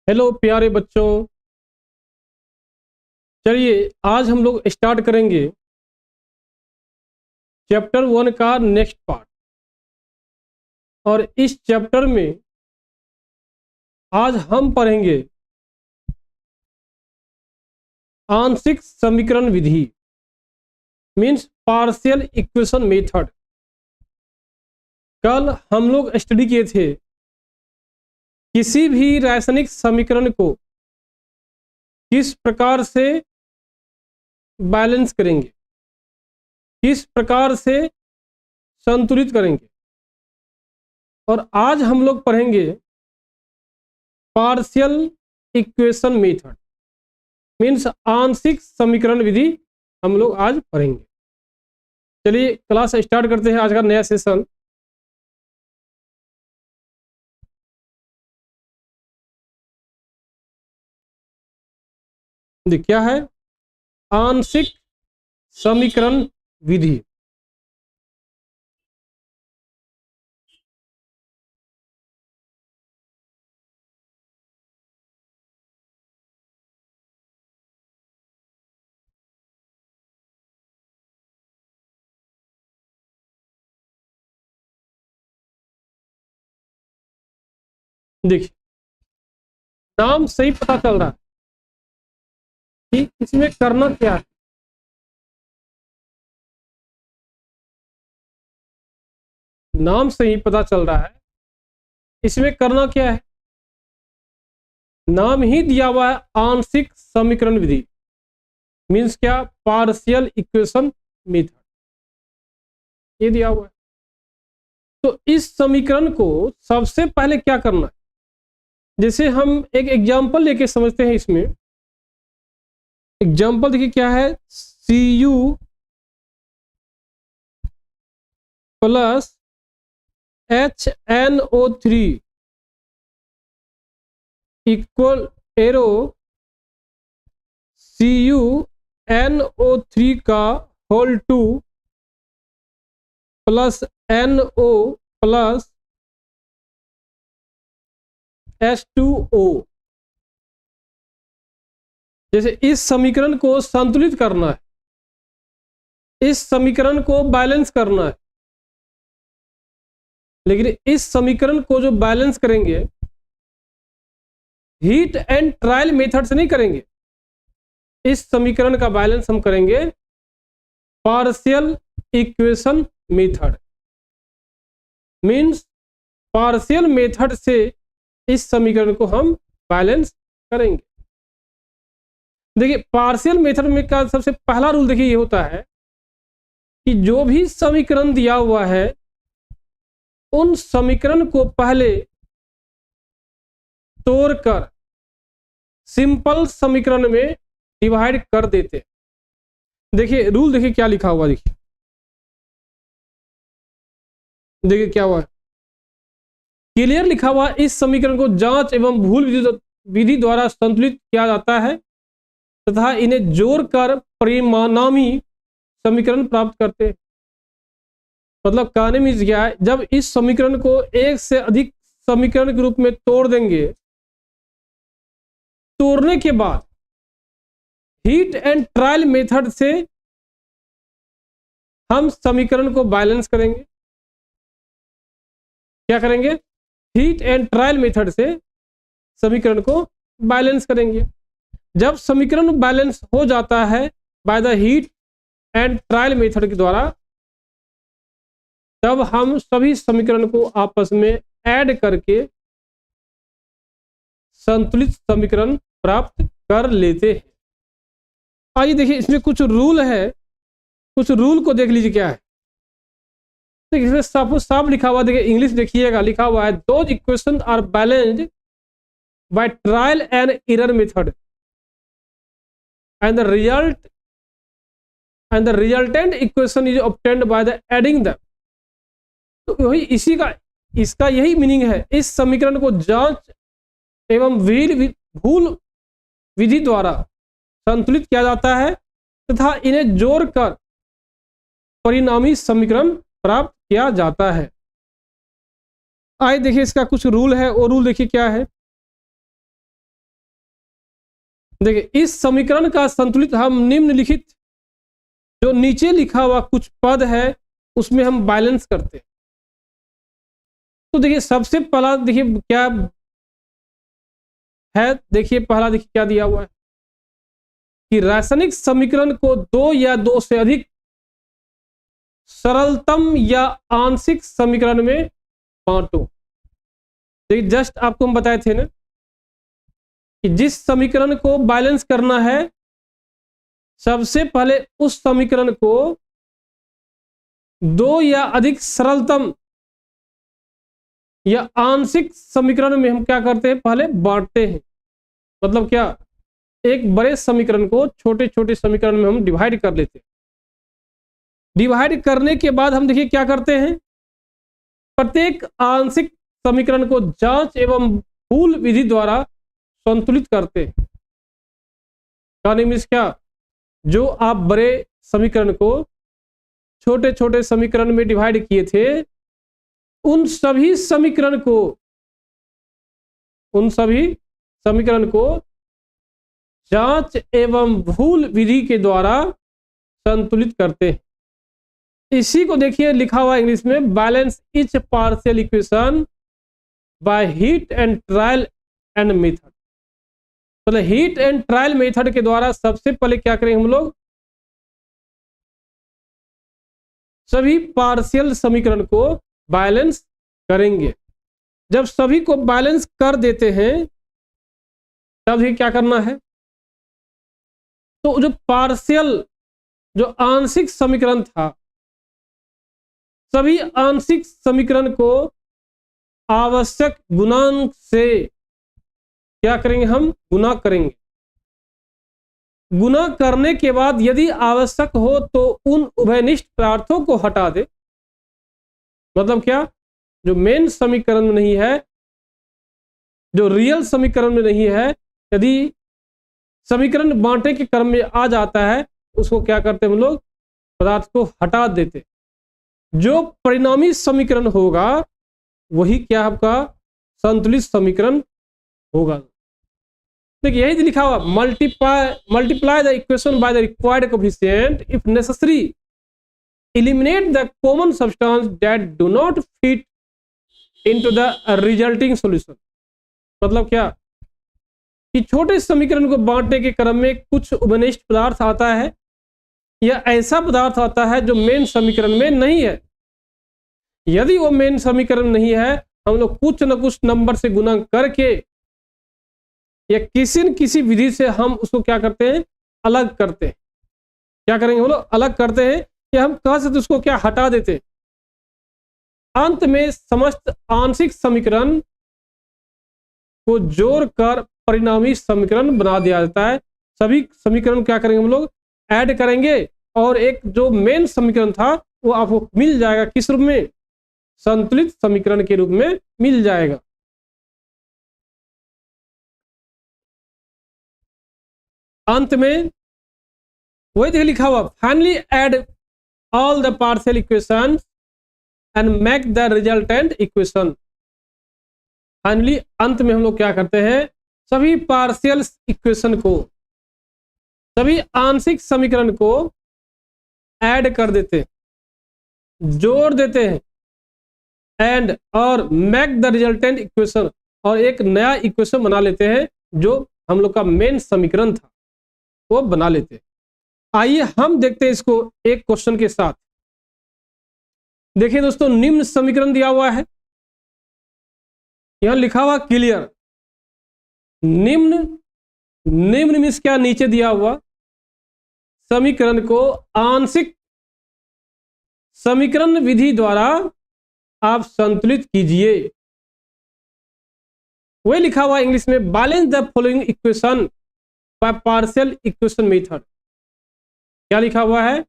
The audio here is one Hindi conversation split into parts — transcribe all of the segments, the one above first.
हेलो प्यारे बच्चों। चलिए आज हम लोग स्टार्ट करेंगे चैप्टर 1 का नेक्स्ट पार्ट। और इस चैप्टर में आज हम पढ़ेंगे आंशिक समीकरण विधि, मीन्स पार्शियल इक्वेशन मेथड। कल हम लोग स्टडी किए थे किसी भी रासायनिक समीकरण को किस प्रकार से बैलेंस करेंगे, किस प्रकार से संतुलित करेंगे। और आज हम लोग पढ़ेंगे पार्शियल इक्वेशन मेथड, मीन्स आंशिक समीकरण विधि हम लोग आज पढ़ेंगे। चलिए क्लास स्टार्ट करते हैं आज का नया सेशन। क्या है आंशिक समीकरण विधि। देखिए नाम से ही पता चल रहा है कि इसमें करना क्या है। नाम से ही पता चल रहा है इसमें करना क्या है। नाम ही दिया हुआ है आंशिक समीकरण विधि, मीन्स क्या, पार्शियल इक्वेशन मेथड, ये दिया हुआ है। तो इस समीकरण को सबसे पहले क्या करना है, जैसे हम एक एग्जांपल लेके समझते हैं। इसमें एग्जांपल देखिए क्या है, Cu plus HNO3 equal arrow CuNO3 का whole 2 plus NO plus H2O। जैसे इस समीकरण को संतुलित करना है, इस समीकरण को बैलेंस करना है, लेकिन इस समीकरण को जो बैलेंस करेंगे हीट एंड ट्रायल मेथड से नहीं करेंगे। इस समीकरण का बैलेंस हम करेंगे partial equation method, means partial method से इस समीकरण को हम बैलेंस करेंगे। देखिए पार्शियल मेथड में का सबसे पहला रूल देखिए ये होता है कि जो भी समीकरण दिया हुआ है उन समीकरण को पहले तोड़कर सिंपल समीकरण में डिवाइड कर देते। देखिए रूल देखिए क्या लिखा हुआ, देखिए क्या हुआ है, क्लियर लिखा हुआ। इस समीकरण को जांच एवं भूल विधि द्वारा संतुलित किया जाता है तथा इन्हें जोड़कर परिणामी समीकरण प्राप्त करते हैं। मतलब कहने में क्या है, जब इस समीकरण को एक से अधिक समीकरण के रूप में तोड़ देंगे, तोड़ने के बाद हीट एंड ट्रायल मेथड से हम समीकरण को बैलेंस करेंगे। क्या करेंगे, हीट एंड ट्रायल मेथड से समीकरण को बैलेंस करेंगे। जब समीकरण बैलेंस हो जाता है by the heat and trial method के द्वारा, तब हम सभी समीकरण को आपस में ऐड करके संतुलित समीकरण प्राप्त कर लेते हैं। आइए देखिए इसमें कुछ रूल है, कुछ रूल को देख लीजिए क्या है। देखिए इसमें साफ लिखा हुआ, देखिए इंग्लिश देखिएगा, लिखा हुआ है those equation are balanced by trial and error method and the resultant equation is obtained by the adding them। तो वही इसी का इसका यही मीनिंग है, इस समीकरण को जांच एवं भूल विधि द्वारा संतुलित किया जाता है तथा इन्हें जोड़कर परिणामी समीकरण प्राप्त किया जाता है। आइए देखिए इसका कुछ रूल है, और रूल देखिए क्या है। देखिए इस समीकरण का संतुलित हम निम्नलिखित जो नीचे लिखा हुआ कुछ पद है उसमें हम बैलेंस करते हैं। तो देखिए सबसे पहला देखिए क्या है, देखिए पहला देखिए क्या दिया हुआ है कि रासायनिक समीकरण को दो या दो से अधिक सरलतम या आंशिक समीकरण में बांटो। देखिए जस्ट आपको हम बताए थे ना कि जिस समीकरण को बैलेंस करना है सबसे पहले उस समीकरण को दो या अधिक सरलतम या आंशिक समीकरण में हम क्या करते हैं, पहले बांटते हैं। मतलब क्या, एक बड़े समीकरण को छोटे छोटे समीकरण में हम डिवाइड कर लेते हैं। डिवाइड करने के बाद हम देखिए क्या करते हैं, प्रत्येक आंशिक समीकरण को जांच एवं भूल विधि द्वारा संतुलित करते हैं। मीन्स क्या, जो आप बड़े समीकरण को छोटे छोटे समीकरण में डिवाइड किए थे उन सभी समीकरण को जांच एवं भूल विधि के द्वारा संतुलित करते हैं। इसी को देखिए लिखा हुआ इंग्लिश में balance each partial equation by heat and trial and method. मतलब हीट एंड ट्रायल मेथड के द्वारा सबसे पहले क्या करेंगे, हम लोग सभी पार्शियल समीकरण को बैलेंस करेंगे। जब सभी को बैलेंस कर देते हैं तब ही क्या करना है, तो जो पार्शियल जो आंशिक समीकरण था सभी आंशिक समीकरण को आवश्यक गुणांक से क्या करेंगे, हम गुना करेंगे। गुना करने के बाद यदि आवश्यक हो तो उन उभयनिष्ठ पदार्थों को हटा दे। मतलब क्या, जो मेन समीकरण में नहीं है, जो रियल समीकरण में नहीं है, यदि समीकरण बांटे के क्रम में आ जाता है उसको क्या करते हैं, हम लोग पदार्थ को हटा देते। जो परिणामी समीकरण होगा वही क्या आपका संतुलित समीकरण होगा। देखिए यही लिखा हुआ, multiply the equation by the required coefficient if necessary, eliminate the common substance that do not fit into the resulting solution। मतलब क्या कि छोटे समीकरण को बांटने के क्रम में कुछ उभयनिष्ठ पदार्थ आता है या ऐसा पदार्थ आता है जो मेन समीकरण में नहीं है। यदि वो मेन समीकरण नहीं है, हम लोग कुछ न कुछ नंबर से गुना करके या किसी न किसी विधि से हम उसको क्या करते हैं, अलग करते हैं। क्या करेंगे, हम लोग अलग करते हैं कि हम कह सकते उसको क्या हटा देते। अंत में समस्त आंशिक समीकरण को जोड़कर परिणामी समीकरण बना दिया जाता है। सभी समीकरण क्या करेंगे, हम लोग ऐड करेंगे और एक जो मेन समीकरण था वो आपको मिल जाएगा। किस रूप में, संतुलित समीकरण के रूप में मिल जाएगा। अंत में वही देखिए लिखा हुआ, finally add all the partial equations and make the resultant equation। Finally अंत में हम लोग क्या करते हैं, सभी पार्शियल इक्वेशन को, सभी आंशिक समीकरण को ऐड कर देते हैं, जोड़ देते हैं, एंड और मेक द रिजल्टेंट इक्वेशन, और एक नया इक्वेशन बना लेते हैं जो हम लोग का मेन समीकरण था वो बना लेते हैं। आइए हम देखते हैं इसको एक क्वेश्चन के साथ। देखिए दोस्तों, निम्न समीकरण दिया हुआ है, यहां लिखा हुआ क्लियर। निम्न मीन्स क्या, नीचे दिया हुआ समीकरण को आंशिक समीकरण विधि द्वारा आप संतुलित कीजिए। वही लिखा हुआ इंग्लिश में, balance the following equation by partial equation method. क्या लिखा हुआ है,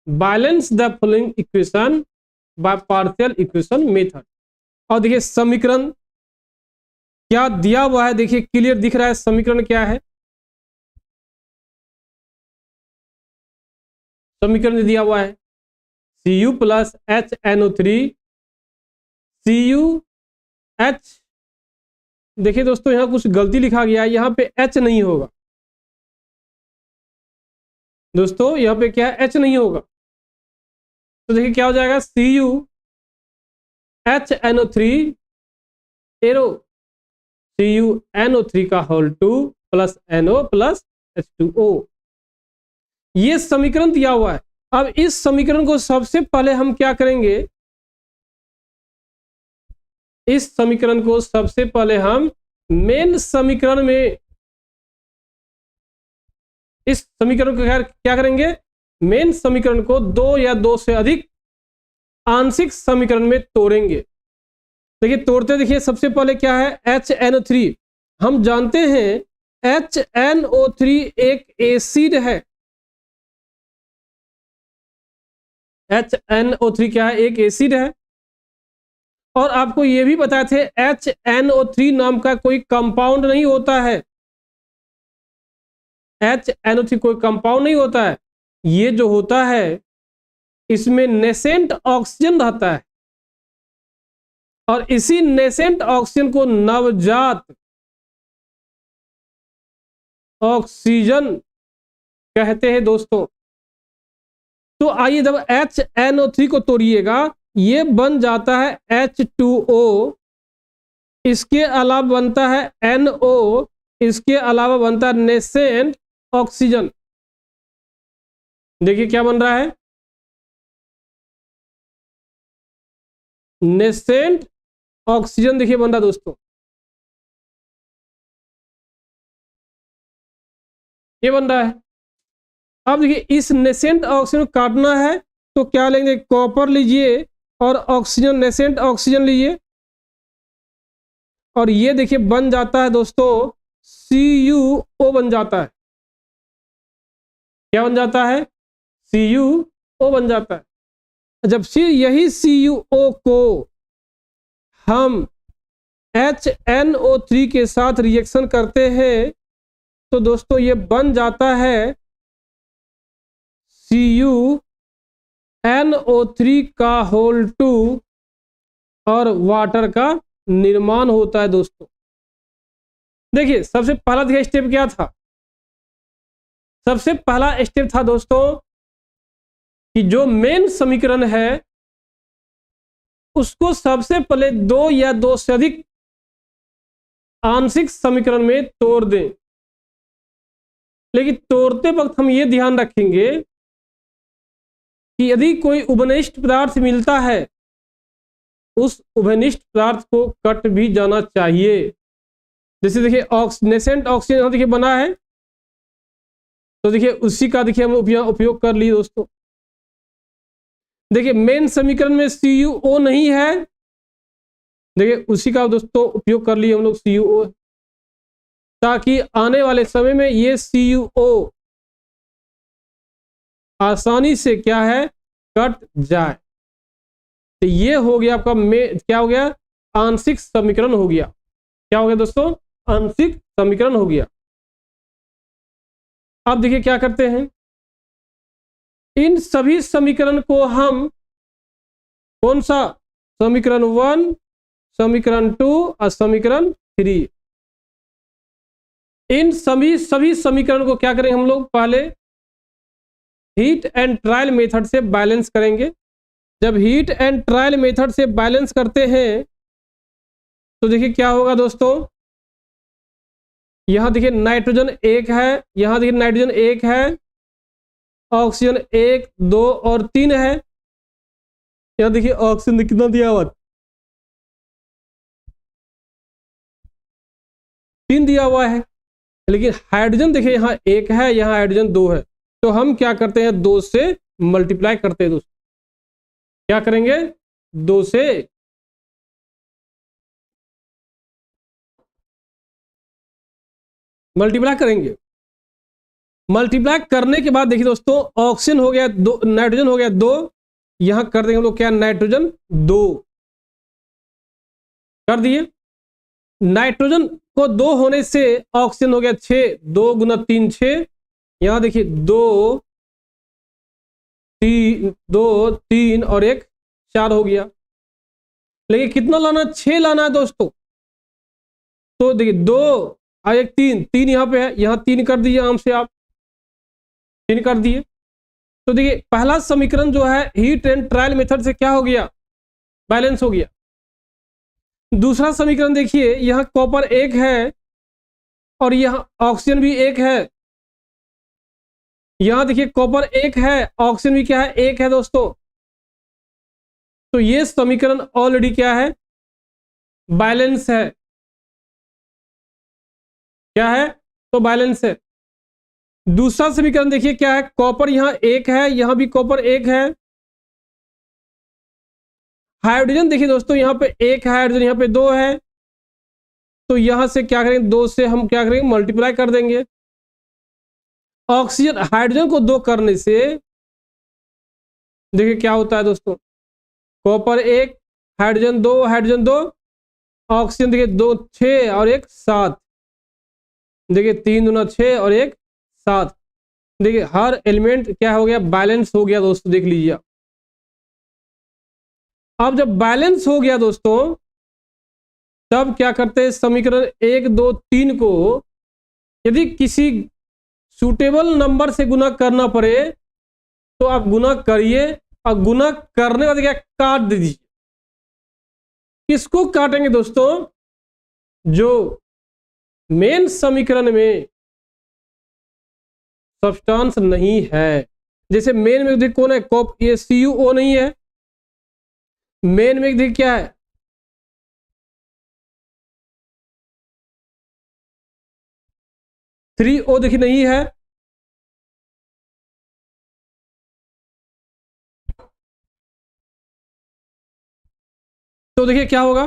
balance the following equation by partial equation method. और देखिए समीकरण क्या दिया हुआ है, देखिए क्लियर दिख रहा है समीकरण क्या है। समीकरण दिया हुआ है Cu प्लस HNO3 CuH। देखिए दोस्तों, यहां कुछ गलती लिखा गया है, यहां पे H नहीं होगा, दोस्तों यहाँ पे क्या है, H नहीं होगा, तो देखिए क्या हो जाएगा, CuHNO3 एरो CuNO3 का whole 2 plus NO plus H2O। ये समीकरण दिया हुआ है। अब इस समीकरण को सबसे पहले हम क्या करेंगे, इस समीकरण को सबसे पहले हम मेन समीकरण में, इस समीकरण को क्या करेंगे, मेन समीकरण को दो या दो से अधिक आंशिक समीकरण में तोड़ेंगे। देखिए तोड़ते, देखिए सबसे पहले क्या है, HNO3। हम जानते हैं HNO3 एक एसिड है। HNO3 क्या है, एक एसिड है। और आपको यह भी बताए थे HNO3 नाम का कोई कंपाउंड नहीं होता है। HNO3 कोई कंपाउंड नहीं होता है। ये जो होता है इसमें नेसेंट ऑक्सीजन रहता है, और इसी नेसेंट ऑक्सीजन को नवजात ऑक्सीजन कहते हैं दोस्तों। तो आइए जब HNO3 को तोड़िएगा, ये बन जाता है H2O, इसके अलावा बनता है NO, इसके अलावा बनता है नेसेंट ऑक्सीजन। देखिए क्या बन रहा है, नेसेंट ऑक्सीजन देखिए बन रहा है दोस्तों, ये बन रहा है। अब देखिए इस नेसेंट ऑक्सीजन काटना है तो क्या लेंगे, कॉपर लीजिए और ऑक्सीजन, नेसेंट ऑक्सीजन लीजिए, और ये देखिए बन जाता है दोस्तों CuO बन जाता है। क्या बन जाता है, CuO बन जाता है। जब फिर यही CuO को हम HNO3 के साथ रिएक्शन करते हैं तो दोस्तों ये बन जाता है CuNO3 का होल 2 और वाटर का निर्माण होता है दोस्तों। देखिए सबसे पहला देखिए स्टेप क्या था, सबसे पहला स्टेप था दोस्तों कि जो मेन समीकरण है उसको सबसे पहले दो या दो से अधिक आंशिक समीकरण में तोड़ दें। लेकिन तोड़ते वक्त हम ये ध्यान रखेंगे कि यदि कोई उभयनिष्ठ पदार्थ मिलता है, उस उभयनिष्ठ पदार्थ को कट भी जाना चाहिए। जैसे देखिए नेसेंट ऑक्सीजन यहां देखिए बना है, तो देखिए उसी का देखिए हम उपयोग कर लिए दोस्तों। देखिए मेन समीकरण में CuO नहीं है, देखिए उसी का दोस्तों उपयोग कर लिए हम लोग CuO, ताकि आने वाले समय में ये CuO आसानी से क्या है, कट जाए। तो ये हो गया आपका क्या हो गया, आंशिक समीकरण हो गया। क्या हो गया दोस्तों, आंशिक समीकरण हो गया। अब देखिए क्या करते हैं, इन सभी समीकरण को हम कौन सा, समीकरण 1, समीकरण 2 और समीकरण 3, इन सभी समीकरण को क्या करेंगे हम लोग, पहले हीट एंड ट्रायल मेथड से बैलेंस करेंगे। जब हीट एंड ट्रायल मेथड से बैलेंस करते हैं तो देखिए क्या होगा दोस्तों, यहां देखिए नाइट्रोजन 1 है, यहां देखिए नाइट्रोजन 1 है, ऑक्सीजन 1, 2 और 3 है। यहां देखिए ऑक्सीजन कितना दिया हुआ, 3 दिया हुआ है, लेकिन हाइड्रोजन देखिए यहाँ 1 है, यहाँ हाइड्रोजन 2 है। तो हम क्या करते हैं, 2 से मल्टीप्लाई करते हैं दोस्तों। क्या करेंगे, 2 से मल्टीप्लाई करेंगे। मल्टीप्लाई करने के बाद देखिए दोस्तों, ऑक्सीजन हो गया 2, नाइट्रोजन हो गया 2, यहां कर देंगे हम लोग क्या, नाइट्रोजन 2 कर दिए। नाइट्रोजन को 2 होने से ऑक्सीजन हो गया 6, 2 गुना 3 6, यहां देखिए 2 3 और 1 4 हो गया। लेकिन कितना लाना, 6 लाना है दोस्तों। तो देखिए 2 और 1 3, 3 यहां पे है, यहां 3 कर दीजिए आराम से आप। 3 कर दिए। तो देखिए पहला समीकरण जो है हीट एंड ट्रायल मेथड से क्या हो गया, बैलेंस हो गया। दूसरा समीकरण देखिए, यहां कॉपर 1 है और यहां ऑक्सीजन भी 1 है। यहां देखिए कॉपर 1 है, ऑक्सीजन भी क्या है, 1 है दोस्तों। तो ये समीकरण ऑलरेडी क्या है, बैलेंस है। क्या है, तो बैलेंस है। दूसरा समीकरण देखिए क्या है, कॉपर यहां 1 है, यहां भी कॉपर 1 है। हाइड्रोजन देखिए दोस्तों, यहां पे 1 है हाइड्रोजन, यहां पे 2 है। तो यहां से क्या करेंगे, 2 से हम क्या करेंगे, मल्टीप्लाई कर देंगे। ऑक्सीजन हाइड्रोजन को 2 करने से देखिए क्या होता है दोस्तों, कॉपर 1, हाइड्रोजन 2, हाइड्रोजन 2, ऑक्सीजन देखिए 2 6 और 1 7। देखिए 3 दूना 6 और 1 7। देखिए हर एलिमेंट क्या हो गया, बैलेंस हो गया दोस्तों, देख लीजिए। अब जब बैलेंस हो गया दोस्तों, तब क्या करते हैं, समीकरण 1 2 3 को यदि किसी सूटेबल नंबर से गुना करना पड़े तो आप गुना करिए, और गुना करने के बाद क्या काट दीजिए। किसको काटेंगे दोस्तों, जो मेन समीकरण में सब्सटेंस नहीं है। जैसे मेन में देखिए कौन है, कॉप, ये CuO नहीं है। मेन में देखिए क्या है, CuO देखिए नहीं है। तो देखिए क्या होगा,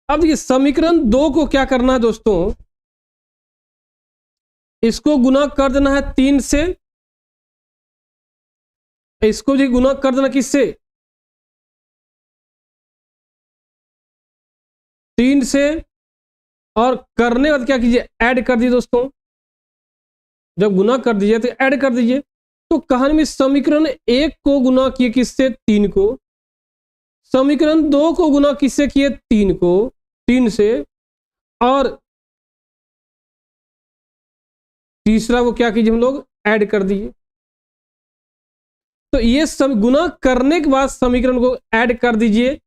अब देखिए समीकरण 2 को क्या करना है दोस्तों, इसको गुना कर देना है 3 से, इसको भी गुना कर देना किससे, 3 से, और करने के बाद क्या कीजिए, ऐड कर दीजिए दोस्तों। जब गुना कर दीजिए तो ऐड कर दीजिए। तो कहानी में समीकरण 1 को गुना किए किससे, 3 को। समीकरण 2 को गुना किससे किए, 3 को, 3 से। और तीसरा को क्या कीजिए, हम लोग ऐड कर दिए। तो ये गुना करने के बाद समीकरण को ऐड कर दीजिए।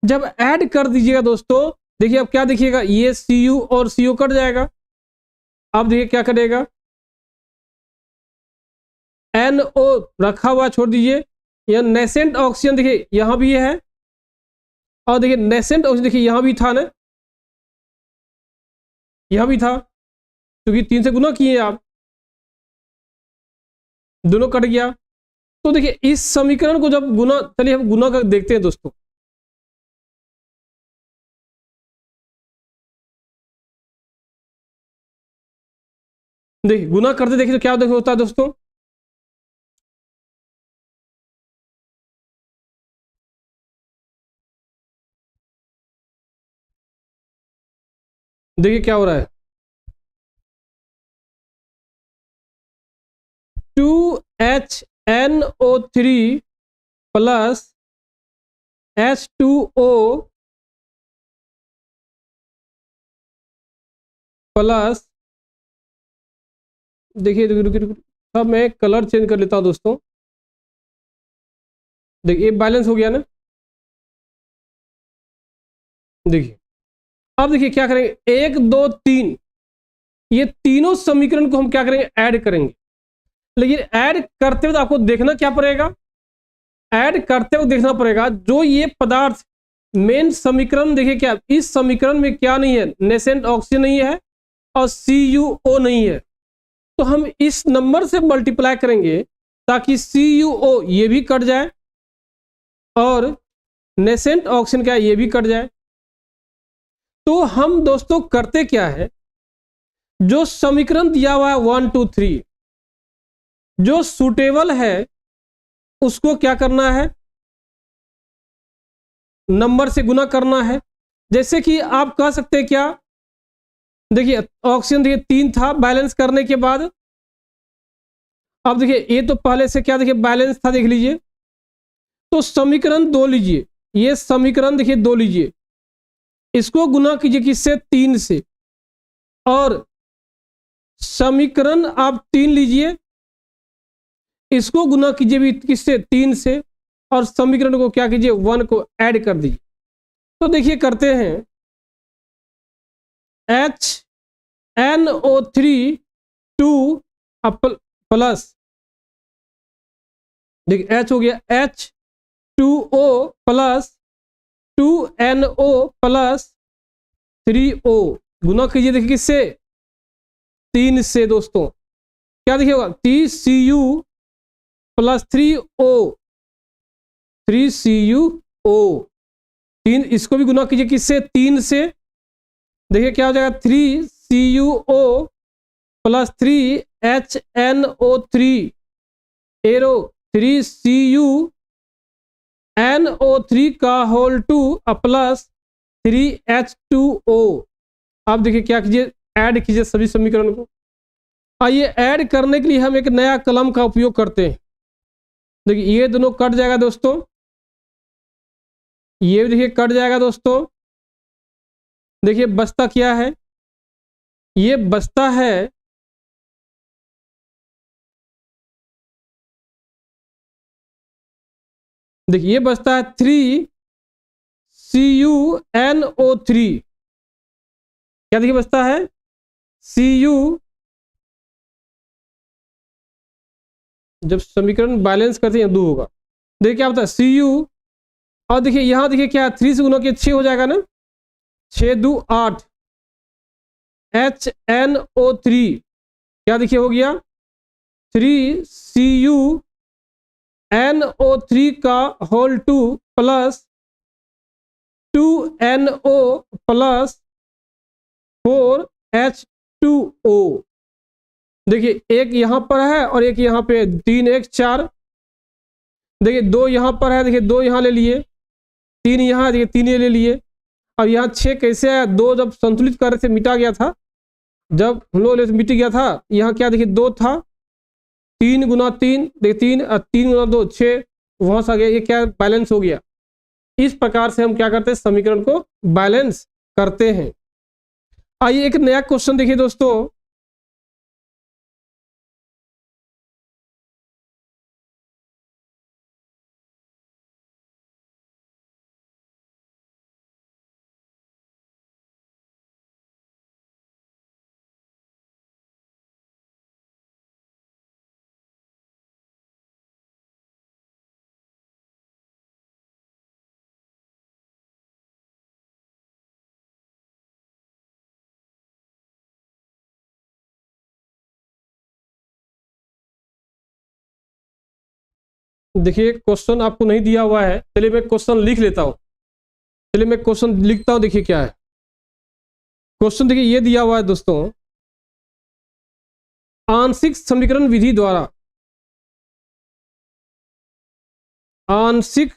जब ऐड कर दीजिएगा दोस्तों, देखिए अब क्या देखिएगा, ये Cu और Cu कट जाएगा। अब देखिए क्या करेगा, NO रखा हुआ छोड़ दीजिए। यह नेसेंट ऑक्सीजन देखिए यहां भी है, और देखिए नेसेंट ऑक्सीजन देखिए यहां भी था ना, यहां भी था, क्योंकि 3 से गुना किए आप, दोनों कट गया। तो देखिए इस समीकरण को जब गुना, चलिए हम गुना कर देखते हैं दोस्तों। देखिए गुना करते देखिए तो क्या होता है दोस्तों, देखिए क्या हो रहा है, 2HNO3 प्लस H2O प्लस, देखिए अब मैं कलर चेंज कर लेता हूं दोस्तों। देखिए बैलेंस हो गया ना। देखिए अब देखिए क्या करेंगे, 1 2 3, ये तीनों समीकरण को हम क्या करेंगे, ऐड करेंगे। लेकिन ऐड करते हुए आपको देखना क्या पड़ेगा, ऐड करते हुए देखना पड़ेगा जो ये पदार्थ मेन समीकरण, देखिए क्या इस समीकरण में क्या नहीं है, नेसेंट ऑक्सीजन नहीं है और CuO नहीं है। तो हम इस नंबर से मल्टीप्लाई करेंगे ताकि CuO ये भी कट जाए और नेसेंट ऑक्सीजन क्या ये भी कट जाए। तो हम दोस्तों करते क्या है, जो समीकरण दिया हुआ है 1 2 3, जो सूटेबल है उसको क्या करना है, नंबर से गुना करना है। जैसे कि आप कह सकते हैं क्या, देखिए ऑक्सीजन देखिए 3 था, बैलेंस करने के बाद अब देखिए ये तो पहले से क्या देखिए बैलेंस था, देख लीजिए। तो समीकरण 2 लीजिए, ये समीकरण देखिए 2 लीजिए, इसको गुना कीजिए किससे, 3 से, और समीकरण आप 3 लीजिए, इसको गुना कीजिए भी किससे, 3 से, और समीकरण को क्या कीजिए, 1 को ऐड कर दीजिए। तो देखिए करते हैं, HNO3 2 प्लस, देखिए H हो गया H2O plus 2NO plus 3O, गुना कीजिए देखिए किससे, 3 से दोस्तों, क्या देखिएगा, TCU प्लस 3O 3CuO, 3, इसको भी गुना कीजिए किससे, 3 से, देखिए क्या हो जाएगा, 3CuO plus 3HNO3 arrow 3CuNO3 का होल 2 प्लस 3H2O। आप देखिए क्या कीजिए, ऐड कीजिए सभी समीकरण को। आइए ऐड करने के लिए हम एक नया कलम का उपयोग करते हैं। देखिए ये दोनों कट जाएगा दोस्तों, ये भी देखिए कट जाएगा दोस्तों। देखिए बचता क्या है, ये बचता है देखिए ये बचता है 3CuNO3, क्या देखिए बचता है Cu, जब समीकरण बैलेंस करते हैं 2 होगा। देखिए क्या होता है Cu, और देखिए यहां देखिए क्या है, 3 से गुना के 6 हो जाएगा ना, 6 2 8, HNO3 क्या देखिए हो गया 3CuNO3 का whole 2 plus 2NO plus 4H2O। देखिए एक यहां पर है और एक यहां पे, 3 1 4, देखिए 2 यहां पर है, देखिए 2 यहां ले लिए, 3 यहां, देखिए 3 ये ले लिए, और यहाँ 6 कैसे आया, 2 जब संतुलित कर रहे थे मिटा गया था, जब हम लोग मिट गया था, यहाँ क्या देखिए 2 था, 3 गुना 3 देखिए 3 और 3 गुना 2 6, वहां से आ गया, ये क्या बैलेंस हो गया। इस प्रकार से हम क्या करते हैं, समीकरण को बैलेंस करते हैं। आइए एक नया क्वेश्चन देखिए दोस्तों, देखिए क्वेश्चन आपको नहीं दिया हुआ है, चलिए मैं क्वेश्चन लिख लेता हूं, चलिए मैं क्वेश्चन लिखता हूं। देखिए क्या है क्वेश्चन, देखिए ये दिया हुआ है दोस्तों, आंशिक समीकरण विधि द्वारा आंशिक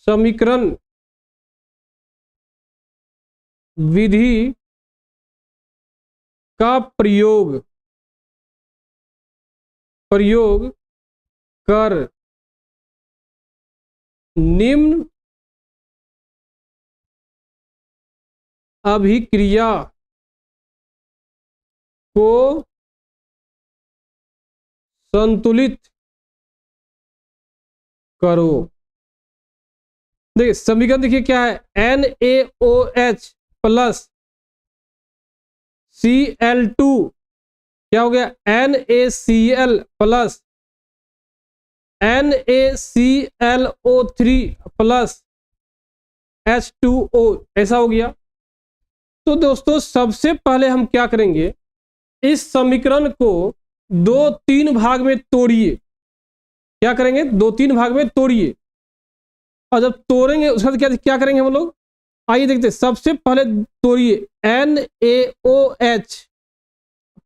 समीकरण विधि का प्रयोग कर निम्न अभिक्रिया को संतुलित करो। देखिए समीकरण देखिए क्या है, NaOH प्लस Cl2 क्या हो गया, NaCl plus NaClO3 plus H2O, ऐसा हो गया। तो दोस्तों सबसे पहले हम क्या करेंगे, इस समीकरण को 2-3 भाग में तोड़िए। क्या करेंगे, 2-3 भाग में तोड़िए, और जब तोड़ेंगे उसके बाद क्या करेंगे हम लोग, आइए देखते हैं। सबसे पहले तोड़िए NaOH,